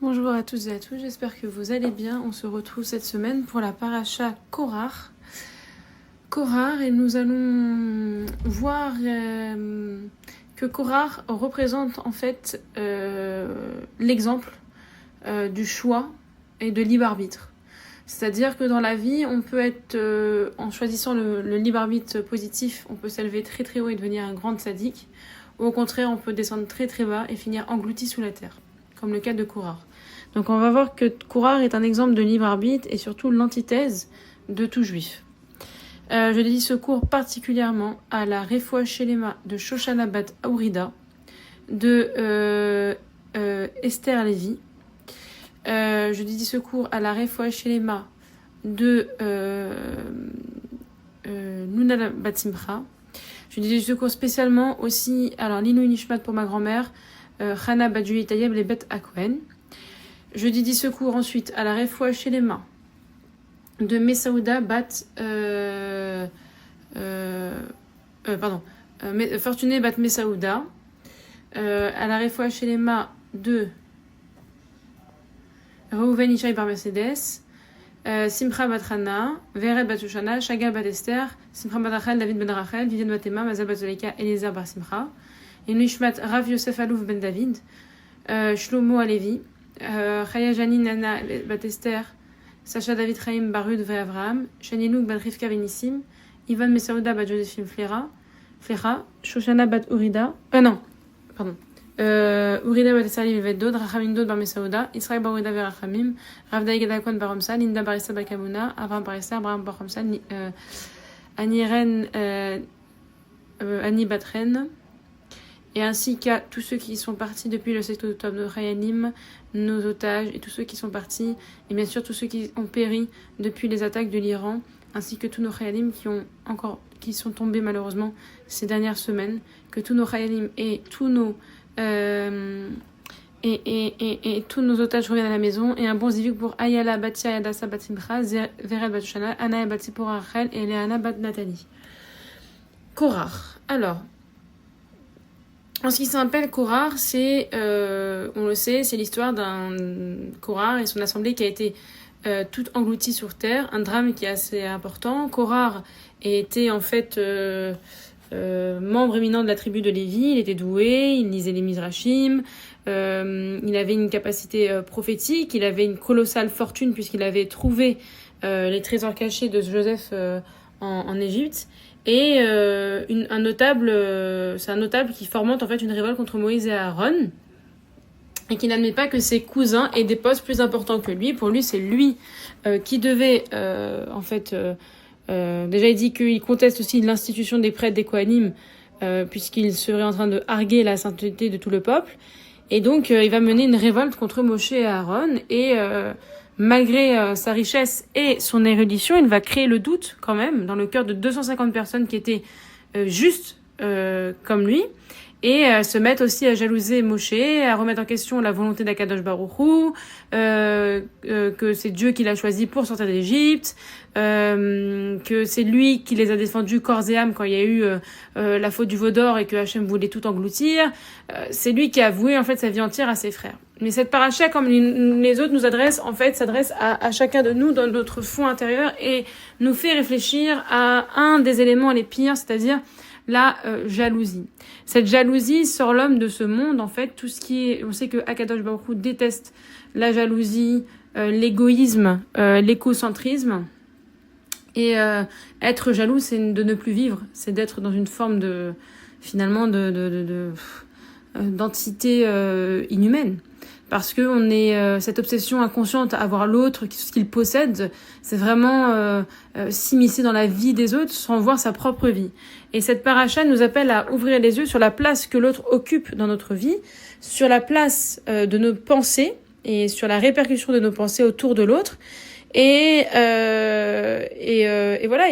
Bonjour à toutes et à tous, j'espère que vous allez bien. On se retrouve cette semaine pour la paracha Korach. Et nous allons voir que Korach représente en fait l'exemple du choix et de libre arbitre. C'est-à-dire que dans la vie, on peut être, en choisissant le libre arbitre positif, on peut s'élever très très haut et devenir un grand sadique. Ou au contraire, on peut descendre très très bas et finir englouti sous la terre, comme le cas de Korach. Donc on va voir que Korach est un exemple de libre arbitre et surtout l'antithèse de tout juif. Je dédie ce cours particulièrement à la Refoua Shelema de Shoshana Bat Aourida, de Esther Lévy. Je dédie ce cours à la Refoua Shelema de Nuna Bat Simcha. Je dédie ce cours spécialement aussi à l'Inouï Nishmat pour ma grand-mère, Chana Bat Julie Tayeb les Bet Akwen. Je dédie ce cours ensuite à la Refoua Shelema de Messaouda Bat Fortuné Bat Messaouda, à la Refoua Shelema de Reuven Ishaï Bar Mercedes, Simcha Bat Hana, Vered Bat Shoshana, Shagal Bat Esther, Simcha Bat Rachel, David Ben Rachel, Vivian Bat Emma, Mazal Bat Zoleka, Eliezer Bar Simcha, et Nishmat Rav Yosef Alouf Ben David, Shlomo Alevi, Chaya Janine Nana Bat Esther, Sacha David Chaim Barud Ve Avraham, Shanilouk Bat Rivka Venissim, Ivan Messaouda Bat Josephine Flera, Shoshana Bat Urida, Urida Bat Salim Ve Dod, Rachamim Dod Bar Messaouda, Israël Bar Urida Ve Rachamim, Rav Daïg Adakon Bar Omsa, Linda Bar Issa Bar Kamuna, Avram Bar Esther, Abraham Bar Omsa, Aniren Annie Batren, et ainsi qu'à tous ceux qui sont partis depuis le 7 octobre de Chayanim, nos otages, et tous ceux qui sont partis, et bien sûr tous ceux qui ont péri depuis les attaques de l'Iran, ainsi que tous nos Chayalim qui sont tombés malheureusement ces dernières semaines, que tous nos Chayalim et tous nos tous nos otages reviennent à la maison, et un bon zivuk pour Ayala Batia Yadasa Batimcha, Vered Batushana, Anaya Batipora Rachel et Léana Bat Nathalie. Korach. Alors, en ce qui s'appelle Korach, c'est, on le sait, c'est l'histoire d'un Korach et son assemblée qui a été toute engloutie sur terre, un drame qui est assez important. Korach était en fait membre éminent de la tribu de Lévi, il était doué, il lisait les Midrashim, il avait une capacité prophétique, il avait une colossale fortune puisqu'il avait trouvé les trésors cachés de Joseph en Égypte. Et c'est un notable qui fomente en fait une révolte contre Moïse et Aaron, et qui n'admet pas que ses cousins aient des postes plus importants que lui. Pour lui, c'est lui qui devait déjà il dit qu'il conteste aussi l'institution des prêtres des Kohanim, puisqu'il serait en train de arguer la sainteté de tout le peuple, et donc il va mener une révolte contre Moshe et Aaron, et malgré sa richesse et son érudition, il va créer le doute quand même dans le cœur de 250 personnes qui étaient justes comme lui, et se mettre aussi à jalouser Moshe, à remettre en question la volonté d'Akadosh Baruch Hu, que c'est Dieu qui l'a choisi pour sortir d'Égypte, que c'est lui qui les a défendus corps et âme quand il y a eu la faute du veau d'or et que Hachem voulait tout engloutir. C'est lui qui a voué en fait sa vie entière à ses frères. Mais cette paracha, comme les autres, s'adresse à chacun de nous dans notre fond intérieur et nous fait réfléchir à un des éléments les pires, c'est-à-dire la jalousie. Cette jalousie sort l'homme de ce monde, en fait, tout ce qui est, on sait que Akadosh Baruch Hu déteste la jalousie, l'égoïsme, l'écocentrisme. Et être jaloux, c'est de ne plus vivre, c'est d'être dans une forme d'entité inhumaine. Parce que on est cette obsession inconsciente à voir l'autre, ce qu'il possède, c'est vraiment s'immiscer dans la vie des autres sans voir sa propre vie. Et cette paracha nous appelle à ouvrir les yeux sur la place que l'autre occupe dans notre vie, sur la place de nos pensées et sur la répercussion de nos pensées autour de l'autre. Et voilà.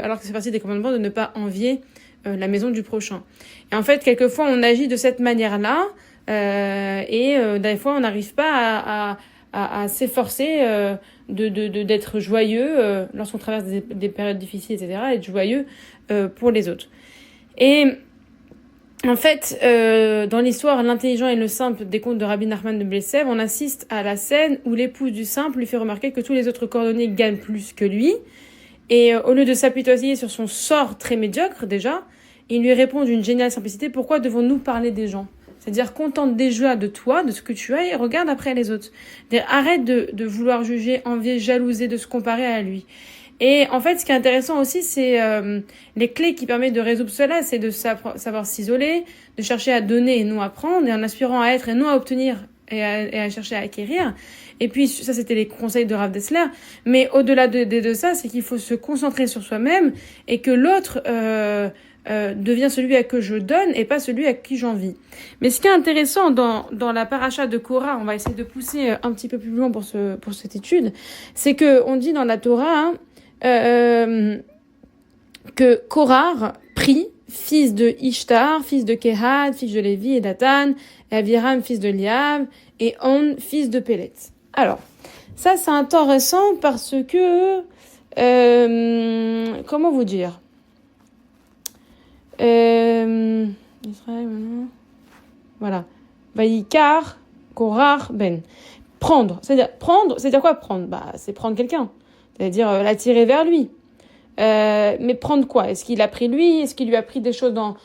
Alors que c'est partie des commandements de ne pas envier la maison du prochain. Et en fait, quelquefois, on agit de cette manière-là. Des fois on n'arrive pas à s'efforcer d'être joyeux lorsqu'on traverse des périodes difficiles, etc., être joyeux pour les autres. Et En fait, dans l'histoire L'intelligent et le simple des contes de Rabbi Nachman de Breslev, on assiste à la scène où l'épouse du simple lui fait remarquer que tous les autres cordonniers gagnent plus que lui. Et au lieu de s'apitoyer sur son sort très médiocre déjà, il lui répond d'une géniale simplicité: pourquoi devons-nous parler des gens? C'est-à-dire, contente déjà de toi, de ce que tu as, et regarde après les autres. C'est-à-dire, arrête de vouloir juger, envier, jalouser, de se comparer à lui. Et en fait, ce qui est intéressant aussi, c'est les clés qui permettent de résoudre cela, c'est de savoir s'isoler, de chercher à donner et non à prendre, et en aspirant à être et non à obtenir et à chercher à acquérir. Et puis, ça, c'était les conseils de Rav Dessler. Mais au-delà de ça, c'est qu'il faut se concentrer sur soi-même et que l'autre devient celui à que je donne et pas celui à qui j'envie. Mais ce qui est intéressant dans la paracha de Korah, on va essayer de pousser un petit peu plus loin pour cette étude, c'est que on dit dans la Torah que Korah prit, fils de Ishtar, fils de Kehat, fils de Lévi et Datan, et Aviram, fils de Liab, et On, fils de Pélet. Alors, ça c'est intéressant parce que, comment vous dire, Israël, voilà, Vaïkar, Korah, Ben. Prendre, c'est-à-dire quoi prendre? C'est prendre quelqu'un, c'est-à-dire l'attirer vers lui. Mais prendre quoi? Est-ce qu'il a pris lui? Est-ce qu'il lui a pris des choses dans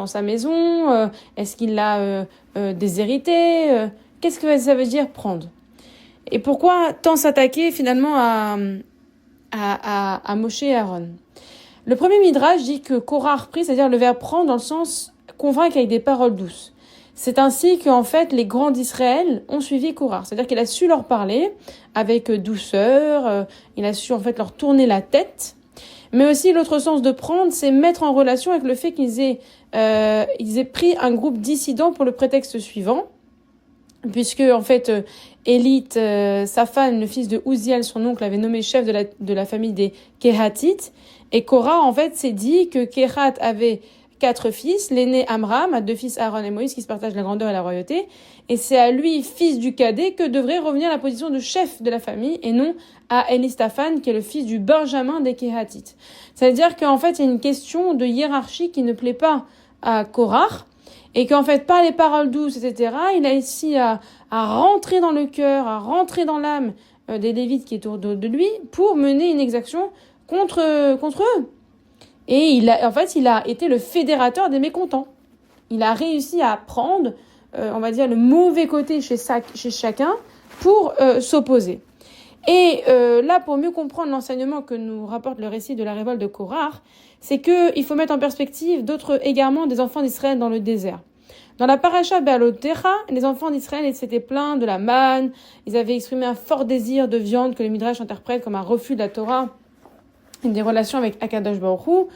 sa maison? Est-ce qu'il l'a déshérité? Qu'est-ce que ça veut dire prendre? Et pourquoi tant s'attaquer finalement à Moshe et Aaron? Le premier midrash dit que Korah a repris, c'est-à-dire le verbe prendre dans le sens convaincre avec des paroles douces. C'est ainsi qu'en fait les grands d'Israël ont suivi Korah, c'est-à-dire qu'il a su leur parler avec douceur, il a su en fait leur tourner la tête. Mais aussi l'autre sens de prendre, c'est mettre en relation avec le fait qu'ils aient pris un groupe dissident pour le prétexte suivant, puisque en fait Élite, Safan, le fils de Uziel, son oncle, avait nommé chef de la famille des Kehatites, et Korah en fait s'est dit que Kehat avait 4 fils, l'aîné Amram a 2 fils Aaron et Moïse qui se partagent la grandeur et la royauté, et c'est à lui, fils du cadet, que devrait revenir la position de chef de la famille et non à Elistaphan qui est le fils du Benjamin des Kehatites. C'est-à-dire qu'en fait il y a une question de hiérarchie qui ne plaît pas à Korah, et qu'en fait par les paroles douces, etc., il a ici à rentrer dans le cœur, à rentrer dans l'âme des Lévites qui est autour de lui pour mener une exaction contre eux. Et il a été le fédérateur des mécontents. Il a réussi à prendre, on va dire, le mauvais côté chez chacun pour s'opposer. Et là, pour mieux comprendre l'enseignement que nous rapporte le récit de la révolte de Korah, c'est qu'il faut mettre en perspective d'autres égarements des enfants d'Israël dans le désert. Dans la paracha Be'alotecha, les enfants d'Israël s'étaient plaints de la manne, ils avaient exprimé un fort désir de viande que le Midrash interprète comme un refus de la Torah et des relations avec Akadosh Baruch Hu.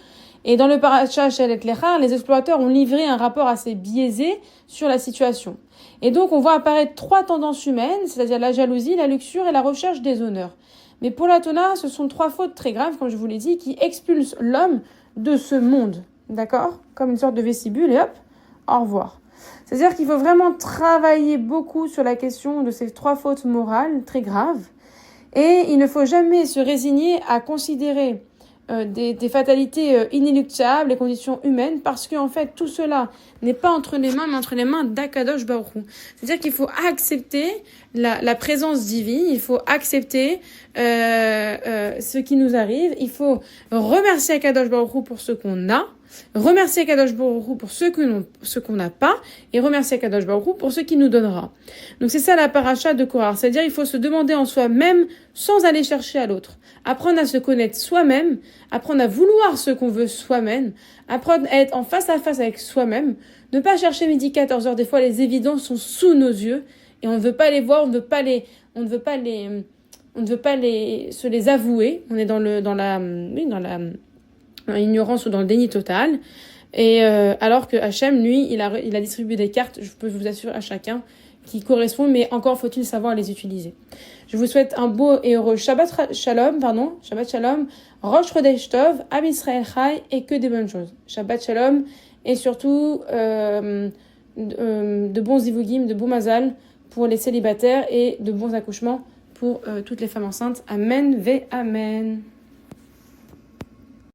Et dans le paracha Shelet Lecha, les explorateurs ont livré un rapport assez biaisé sur la situation. Et donc on voit apparaître 3 tendances humaines, c'est-à-dire la jalousie, la luxure et la recherche des honneurs. Mais pour la Torah, ce sont 3 fautes très graves, comme je vous l'ai dit, qui expulsent l'homme de ce monde. D'accord? Comme une sorte de vestibule et hop, au revoir. C'est-à-dire qu'il faut vraiment travailler beaucoup sur la question de ces 3 fautes morales très graves. Et il ne faut jamais se résigner à considérer des fatalités inéluctables, les conditions humaines, parce qu'en fait, tout cela n'est pas entre les mains, mais entre les mains d'Akadosh Baruch Hu. C'est-à-dire qu'il faut accepter la présence divine, il faut accepter ce qui nous arrive, il faut remercier Akadosh Baruch Hu pour ce qu'on a, remercier Akadosh Baruch Hu pour ce qu'on n'a pas, et remercier Akadosh Baruch Hu pour ce qu'il nous donnera. Donc c'est ça la paracha de Korah, c'est-à-dire il faut se demander en soi-même sans aller chercher à l'autre. Apprendre à se connaître soi-même, apprendre à vouloir ce qu'on veut soi-même, apprendre à être en face à face avec soi-même, ne pas chercher midi 14 heures, des fois les évidences sont sous nos yeux, et on ne veut pas les voir, on ne veut pas se les avouer, on est dans l'ignorance ou dans le déni total, et alors que Hachem, lui, il a distribué des cartes, je peux vous assurer à chacun, qui correspondent, mais encore faut-il savoir les utiliser. Je vous souhaite un beau et heureux Shabbat Shalom, Rosh Chodesh Tov, Am Yisrael Chai, et que des bonnes choses. Shabbat Shalom, et surtout de bons zivugim, de bons mazal pour les célibataires, et de bons accouchements pour toutes les femmes enceintes. Amen, ve amen.